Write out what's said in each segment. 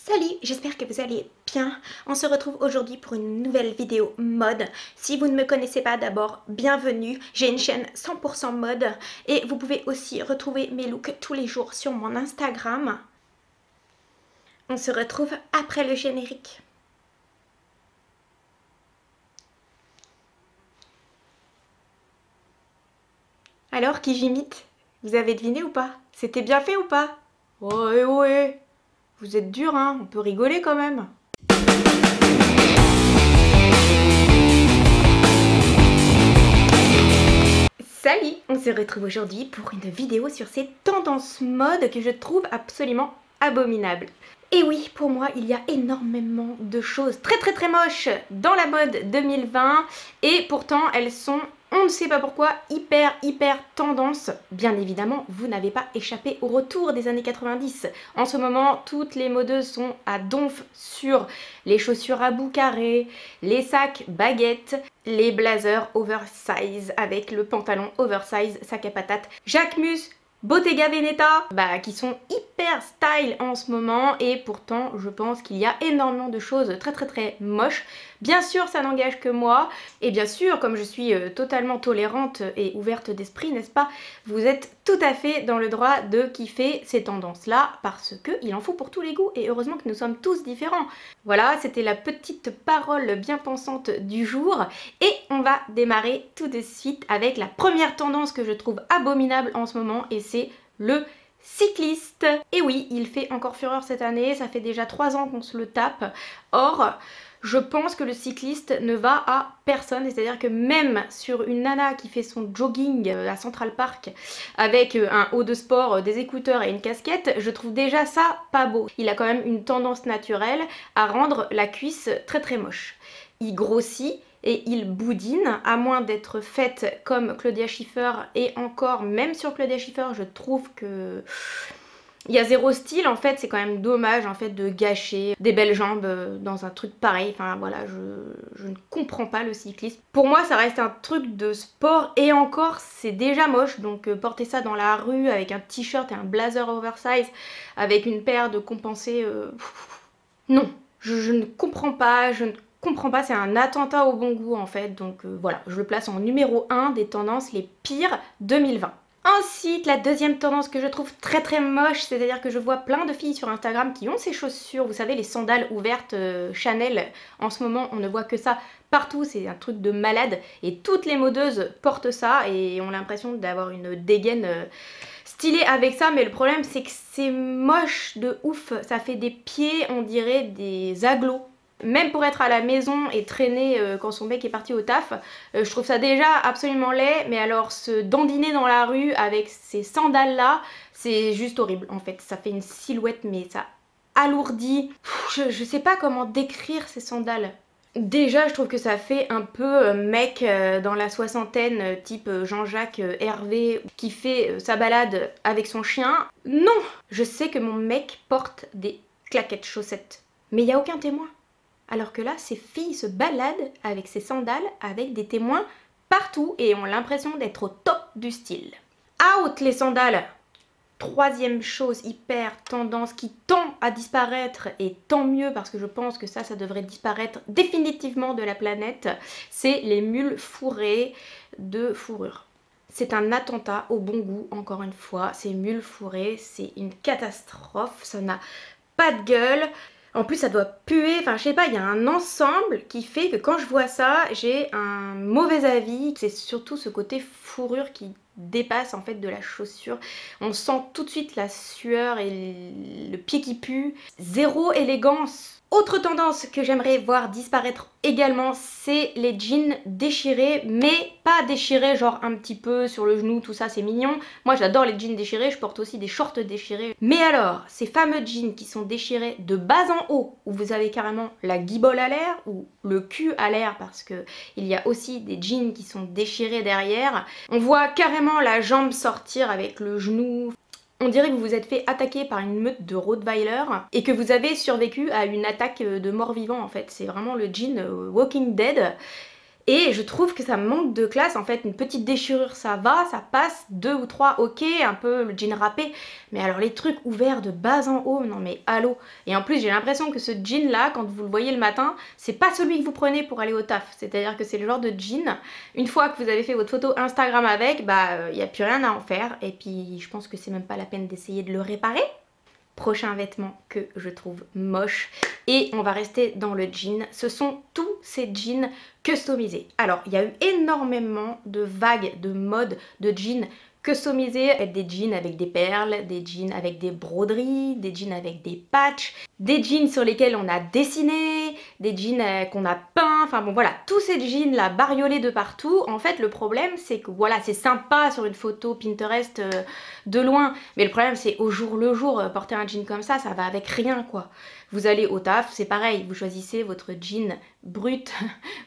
Salut, j'espère que vous allez bien. On se retrouve aujourd'hui pour une nouvelle vidéo mode. Si vous ne me connaissez pas, d'abord, bienvenue. J'ai une chaîne 100% mode et vous pouvez aussi retrouver mes looks tous les jours sur mon Instagram. On se retrouve après le générique. Alors, qui j'imite? Vous avez deviné ou pas? C'était bien fait ou pas? Ouais, ouais. Vous êtes dur, hein? On peut rigoler quand même. Salut! On se retrouve aujourd'hui pour une vidéo sur ces tendances mode que je trouve absolument abominables. Et oui, pour moi, il y a énormément de choses très moches dans la mode 2020 et pourtant elles sont, on ne sait pas pourquoi, hyper tendance. Bien évidemment, vous n'avez pas échappé au retour des années 90. En ce moment, toutes les modeuses sont à donf sur les chaussures à bout carré, les sacs baguettes, les blazers oversize avec le pantalon oversize, sac à patate, Jacquemus, Bottega Veneta, qui sont hyper style en ce moment et pourtant je pense qu'il y a énormément de choses très moches. Bien sûr ça n'engage que moi et bien sûr comme je suis totalement tolérante et ouverte d'esprit, n'est-ce pas, vous êtes tout à fait dans le droit de kiffer ces tendances là parce qu'il en faut pour tous les goûts et heureusement que nous sommes tous différents. Voilà, c'était la petite parole bien pensante du jour et on va démarrer tout de suite avec la première tendance que je trouve abominable en ce moment et c'est le cycliste. Et oui, il fait encore fureur cette année, ça fait déjà 3 ans qu'on se le tape. Or, je pense que le cycliste ne va à personne, c'est-à-dire que même sur une nana qui fait son jogging à Central Park avec un haut de sport, des écouteurs et une casquette, je trouve déjà ça pas beau. Il a quand même une tendance naturelle à rendre la cuisse très moche. Il grossit et il boudine, à moins d'être faite comme Claudia Schiffer, et encore, même sur Claudia Schiffer, je trouve que il y a zéro style. En fait, c'est quand même dommage en fait de gâcher des belles jambes dans un truc pareil. Enfin voilà, je ne comprends pas le cyclisme. Pour moi, ça reste un truc de sport et encore, c'est déjà moche. Donc porter ça dans la rue avec un t-shirt et un blazer oversize avec une paire de compensés, non, je ne comprends pas, c'est un attentat au bon goût en fait, donc voilà, je le place en numéro 1 des tendances les pires 2020. Ensuite, la deuxième tendance que je trouve très moche, c'est-à-dire que je vois plein de filles sur Instagram qui ont ces chaussures, vous savez, les sandales ouvertes Chanel. En ce moment, on ne voit que ça partout, c'est un truc de malade et toutes les modeuses portent ça et ont l'impression d'avoir une dégaine stylée avec ça, mais le problème c'est que c'est moche de ouf, ça fait des pieds, on dirait des agglos. Même pour être à la maison et traîner quand son mec est parti au taf, je trouve ça déjà absolument laid, mais alors se dandiner dans la rue avec ces sandales là, c'est juste horrible en fait. Ça fait une silhouette mais ça alourdit. Je sais pas comment décrire ces sandales. Déjà je trouve que ça fait un peu mec dans la soixantaine type Jean-Jacques Hervé qui fait sa balade avec son chien. Non, je sais que mon mec porte des claquettes chaussettes, mais il n'y a aucun témoin. Alors que là, ces filles se baladent avec ces sandales avec des témoins partout et ont l'impression d'être au top du style. Out les sandales! Troisième chose hyper tendance qui tend à disparaître et tant mieux parce que je pense que ça devrait disparaître définitivement de la planète, c'est les mules fourrées de fourrure. C'est un attentat au bon goût, encore une fois, ces mules fourrées, c'est une catastrophe, ça n'a pas de gueule. En plus ça doit puer, enfin je sais pas, il y a un ensemble qui fait que quand je vois ça, j'ai un mauvais avis. C'est surtout ce côté fourrure qui dépasse en fait de la chaussure. On sent tout de suite la sueur et le pied qui pue. Zéro élégance. Autre tendance que j'aimerais voir disparaître également, c'est les jeans déchirés, mais pas déchirés genre un petit peu sur le genou, tout ça c'est mignon. Moi j'adore les jeans déchirés, je porte aussi des shorts déchirés. Mais alors, ces fameux jeans qui sont déchirés de bas en haut, où vous avez carrément la guibole à l'air, ou le cul à l'air, parce que il y a aussi des jeans qui sont déchirés derrière. On voit carrément la jambe sortir avec le genou. On dirait que vous vous êtes fait attaquer par une meute de Rottweiler et que vous avez survécu à une attaque de mort-vivant en fait. C'est vraiment le jean Walking Dead. Et je trouve que ça manque de classe, en fait, une petite déchirure ça va, ça passe, 2 ou 3 ok, un peu le jean râpé, mais alors les trucs ouverts de bas en haut, non mais allô. Et en plus j'ai l'impression que ce jean là, quand vous le voyez le matin, c'est pas celui que vous prenez pour aller au taf, c'est-à-dire que c'est le genre de jean, une fois que vous avez fait votre photo Instagram avec, bah y a plus rien à en faire, et puis je pense que c'est même pas la peine d'essayer de le réparer. Prochain vêtement que je trouve moche, et on va rester dans le jean, ce sont tous ces jeans customisés. Alors il y a eu énormément de vagues de mode de jeans customisés, des jeans avec des perles, des jeans avec des broderies, des jeans avec des patchs, des jeans sur lesquels on a dessiné, des jeans qu'on a peint, enfin bon voilà, tous ces jeans là bariolés de partout. En fait le problème c'est que voilà, c'est sympa sur une photo Pinterest de loin, mais le problème c'est au jour le jour, porter un jean comme ça va avec rien quoi. Vous allez au taf, c'est pareil, vous choisissez votre jean brut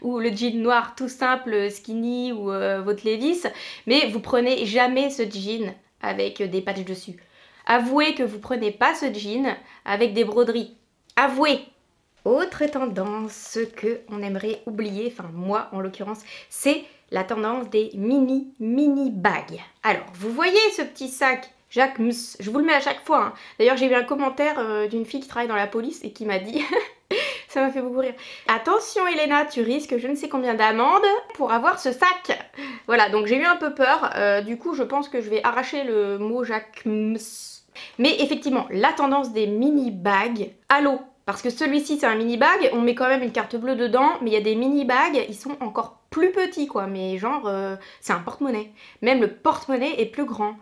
ou le jean noir tout simple skinny ou votre Levi's, mais vous prenez jamais ce jean avec des patchs dessus. Avouez que vous prenez pas ce jean avec des broderies. Avouez. Autre tendance que on aimerait oublier, enfin moi en l'occurrence, c'est la tendance des mini bags. Alors, vous voyez ce petit sac Jacquemus, je vous le mets à chaque fois. Hein. D'ailleurs, j'ai eu un commentaire d'une fille qui travaille dans la police et qui m'a dit, ça m'a fait beaucoup rire. Attention Elena, tu risques je ne sais combien d'amendes pour avoir ce sac. Voilà, donc j'ai eu un peu peur. Du coup, je pense que je vais arracher le mot Jacquemus. Mais effectivement, la tendance des mini bags, allô. Parce que celui-ci c'est un mini bag, on met quand même une carte bleue dedans, mais il y a des mini bags, ils sont encore plus petits quoi, mais genre c'est un porte-monnaie. Même le porte-monnaie est plus grand.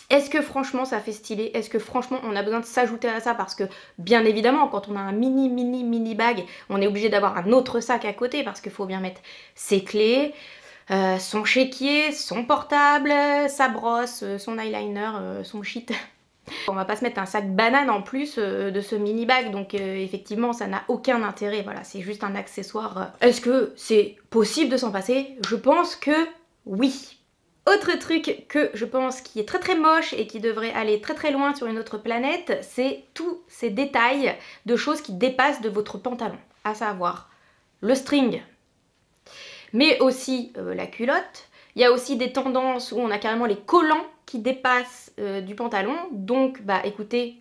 Est-ce que franchement ça fait stylé? Est-ce que franchement on a besoin de s'ajouter à ça? Parce que bien évidemment quand on a un mini bag, on est obligé d'avoir un autre sac à côté parce qu'il faut bien mettre ses clés, son chéquier, son portable, sa brosse, son eyeliner, son shit. On va pas se mettre un sac banane en plus de ce mini bag, donc effectivement ça n'a aucun intérêt, voilà, c'est juste un accessoire. Est-ce que c'est possible de s'en passer? Je pense que oui. Autre truc que je pense qui est très moche et qui devrait aller très loin sur une autre planète, c'est tous ces détails de choses qui dépassent de votre pantalon, à savoir le string, mais aussi la culotte. Il y a aussi des tendances où on a carrément les collants qui dépassent du pantalon, donc bah écoutez,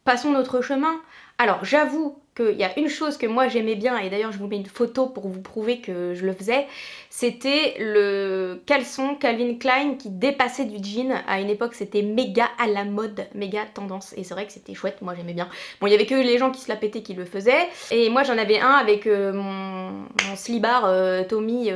passons notre chemin. Alors j'avoue qu'il y a une chose que moi j'aimais bien, et d'ailleurs je vous mets une photo pour vous prouver que je le faisais, c'était le caleçon Calvin Klein qui dépassait du jean. À une époque c'était méga à la mode, méga tendance, et c'est vrai que c'était chouette, moi j'aimais bien. Bon, il y avait que les gens qui se la pétaient qui le faisaient, et moi j'en avais un avec mon slibard Tommy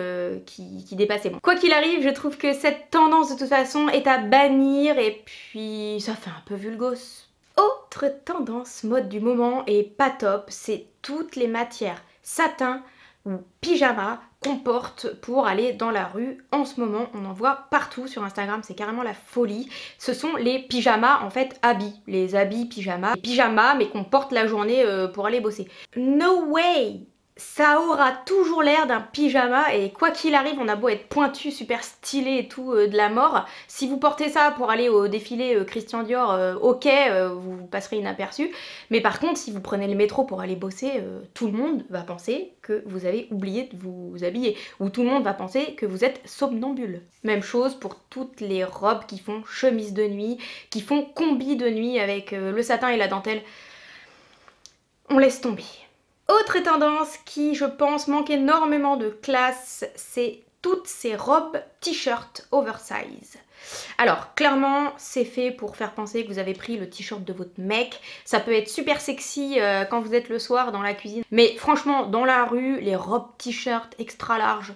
qui dépassait. Bon. Quoi qu'il arrive, je trouve que cette tendance de toute façon est à bannir, et puis ça fait un peu vulgos. Autre tendance mode du moment et pas top, c'est toutes les matières satin ou pyjama qu'on porte pour aller dans la rue. En ce moment, on en voit partout sur Instagram, c'est carrément la folie. Ce sont les pyjamas, en fait, habits. Les habits pyjamas. Les pyjamas, mais qu'on porte la journée pour aller bosser. No way! Ça aura toujours l'air d'un pyjama, et quoi qu'il arrive, on a beau être pointu, super stylé et tout, de la mort. Si vous portez ça pour aller au défilé Christian Dior, ok, vous passerez inaperçu. Mais par contre, si vous prenez le métro pour aller bosser, tout le monde va penser que vous avez oublié de vous habiller. Ou tout le monde va penser que vous êtes somnambule. Même chose pour toutes les robes qui font chemise de nuit, qui font combi de nuit avec le satin et la dentelle. On laisse tomber. Autre tendance qui, je pense, manque énormément de classe, c'est toutes ces robes t-shirt oversize. Alors, clairement, c'est fait pour faire penser que vous avez pris le t-shirt de votre mec. Ça peut être super sexy quand vous êtes le soir dans la cuisine. Mais franchement, dans la rue, les robes t-shirt extra larges,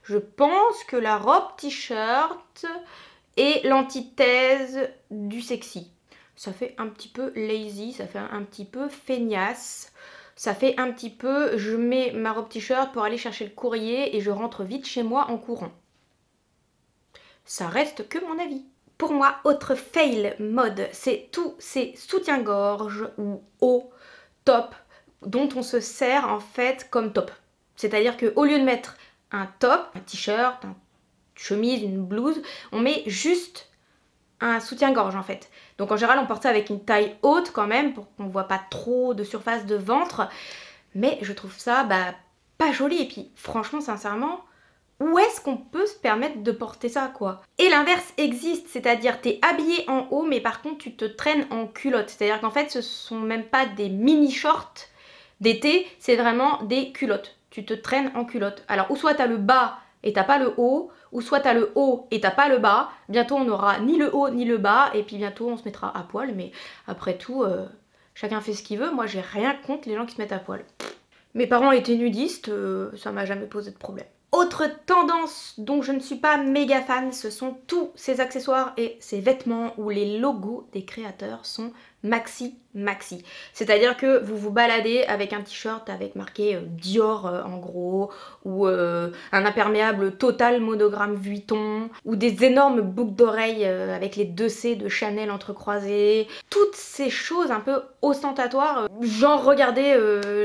je pense que la robe t-shirt est l'antithèse du sexy. Ça fait un petit peu lazy, ça fait un petit peu feignasse. Ça fait un petit peu, je mets ma robe t-shirt pour aller chercher le courrier et je rentre vite chez moi en courant. Ça reste que mon avis. Pour moi, autre fail mode, c'est tous ces soutiens-gorge ou hauts top dont on se sert en fait comme top. C'est-à-dire qu'au lieu de mettre un top, un t-shirt, une chemise, une blouse, on met juste un soutien-gorge en fait. Donc en général on porte ça avec une taille haute quand même pour qu'on voit pas trop de surface de ventre, mais je trouve ça pas joli. Et puis franchement, sincèrement, où est-ce qu'on peut se permettre de porter ça, quoi? Et l'inverse existe, c'est-à-dire t'es habillé en haut, mais par contre tu te traînes en culotte. C'est-à-dire qu'en fait, ce sont même pas des mini-shorts d'été, c'est vraiment des culottes. Tu te traînes en culotte. Alors, ou soit t'as le bas et t'as pas le haut, ou soit t'as le haut et t'as pas le bas. Bientôt, on n'aura ni le haut ni le bas, et puis bientôt, on se mettra à poil. Mais après tout, chacun fait ce qu'il veut. Moi, j'ai rien contre les gens qui se mettent à poil. Mes parents étaient nudistes, ça m'a jamais posé de problème. Autre tendance dont je ne suis pas méga fan, ce sont tous ces accessoires et ces vêtements où les logos des créateurs sont maxi. C'est-à-dire que vous vous baladez avec un t-shirt avec marqué Dior en gros, ou un imperméable total monogramme Vuitton, ou des énormes boucles d'oreilles avec les 2C de Chanel entrecroisées. Toutes ces choses un peu ostentatoires, genre regardez,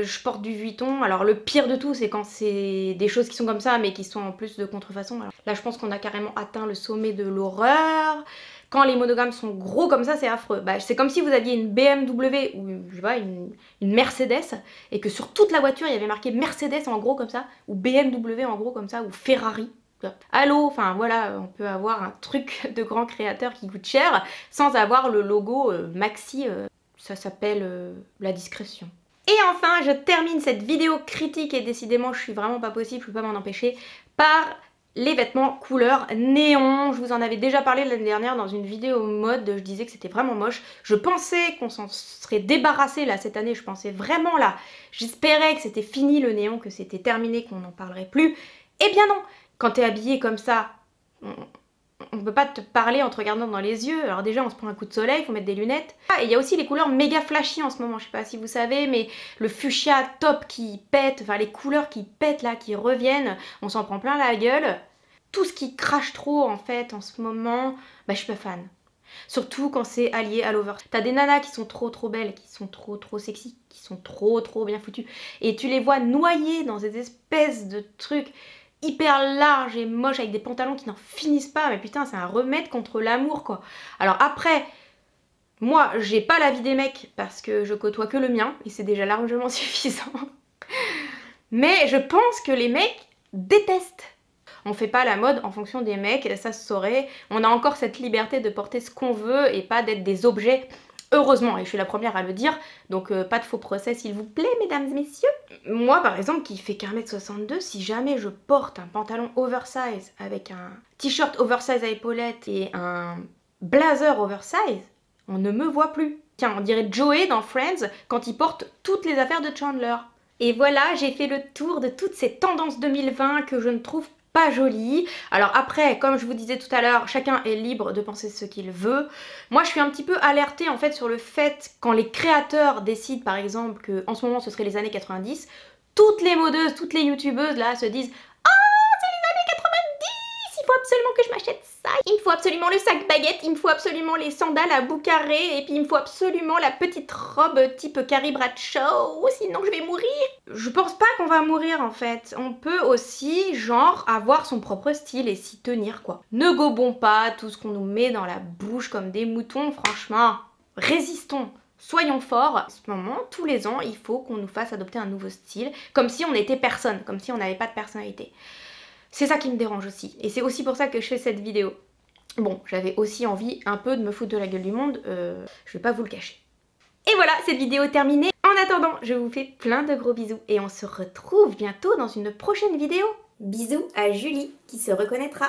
je porte du Vuitton. Alors le pire de tout, c'est quand c'est des choses qui sont comme ça mais qui sont en plus de contrefaçon. Alors, là je pense qu'on a carrément atteint le sommet de l'horreur. Quand les monogrammes sont gros comme ça, c'est affreux. Bah, c'est comme si vous aviez une BMW ou je sais pas, une Mercedes et que sur toute la voiture il y avait marqué Mercedes en gros comme ça, ou BMW en gros comme ça, ou Ferrari. Allô, enfin voilà, on peut avoir un truc de grand créateur qui coûte cher sans avoir le logo maxi, ça s'appelle la discrétion. Et enfin, je termine cette vidéo critique, et décidément je suis vraiment pas possible, je peux pas m'en empêcher, par les vêtements couleur néon. Je vous en avais déjà parlé l'année dernière dans une vidéo mode, je disais que c'était vraiment moche. Je pensais qu'on s'en serait débarrassé là cette année, je pensais vraiment là. J'espérais que c'était fini le néon, que c'était terminé, qu'on n'en parlerait plus. Eh bien non, quand t'es habillé comme ça, on peut pas te parler en te regardant dans les yeux. Alors déjà on se prend un coup de soleil, il faut mettre des lunettes. Ah, et il y a aussi les couleurs méga flashy en ce moment, je sais pas si vous savez, mais le fuchsia top qui pète, enfin les couleurs qui pètent là, qui reviennent, on s'en prend plein la gueule. Tout ce qui crache trop en fait en ce moment, bah je suis pas fan. Surtout quand c'est allié à l'over. T'as des nanas qui sont trop belles, qui sont trop sexy, qui sont trop bien foutues. Et tu les vois noyées dans des espèces de trucs hyper larges et moches avec des pantalons qui n'en finissent pas. Mais putain, c'est un remède contre l'amour quoi. Alors après, moi j'ai pas l'avis des mecs parce que je côtoie que le mien et c'est déjà largement suffisant. Mais je pense que les mecs détestent. On fait pas la mode en fonction des mecs, ça se saurait. On a encore cette liberté de porter ce qu'on veut et pas d'être des objets, heureusement, et je suis la première à le dire, donc pas de faux procès s'il vous plaît, mesdames et messieurs. Moi par exemple, qui fait qu'1m62, si jamais je porte un pantalon oversize avec un t-shirt oversize à épaulettes et un blazer oversize, on ne me voit plus. Tiens, on dirait Joey dans Friends quand il porte toutes les affaires de Chandler. Et voilà, j'ai fait le tour de toutes ces tendances 2020 que je ne trouve pas jolies. Alors après, comme je vous disais tout à l'heure, chacun est libre de penser ce qu'il veut. Moi, je suis un petit peu alertée en fait sur le fait quand les créateurs décident par exemple que en ce moment ce serait les années 90, toutes les modeuses, toutes les youtubeuses là se disent il faut absolument que je m'achète ça, il me faut absolument le sac baguette, il me faut absolument les sandales à bout carré et puis il me faut absolument la petite robe type Carrie Bradshaw, sinon je vais mourir. Je pense pas qu'on va mourir en fait, on peut aussi genre avoir son propre style et s'y tenir quoi. Ne gobons pas tout ce qu'on nous met dans la bouche comme des moutons, franchement, résistons. Soyons forts. En ce moment, tous les ans, il faut qu'on nous fasse adopter un nouveau style, comme si on était personne, comme si on n'avait pas de personnalité. C'est ça qui me dérange aussi, et c'est aussi pour ça que je fais cette vidéo. Bon, j'avais aussi envie un peu de me foutre de la gueule du monde, je vais pas vous le cacher. Et voilà, cette vidéo est terminée. En attendant, je vous fais plein de gros bisous, et on se retrouve bientôt dans une prochaine vidéo. Bisous à Julie, qui se reconnaîtra.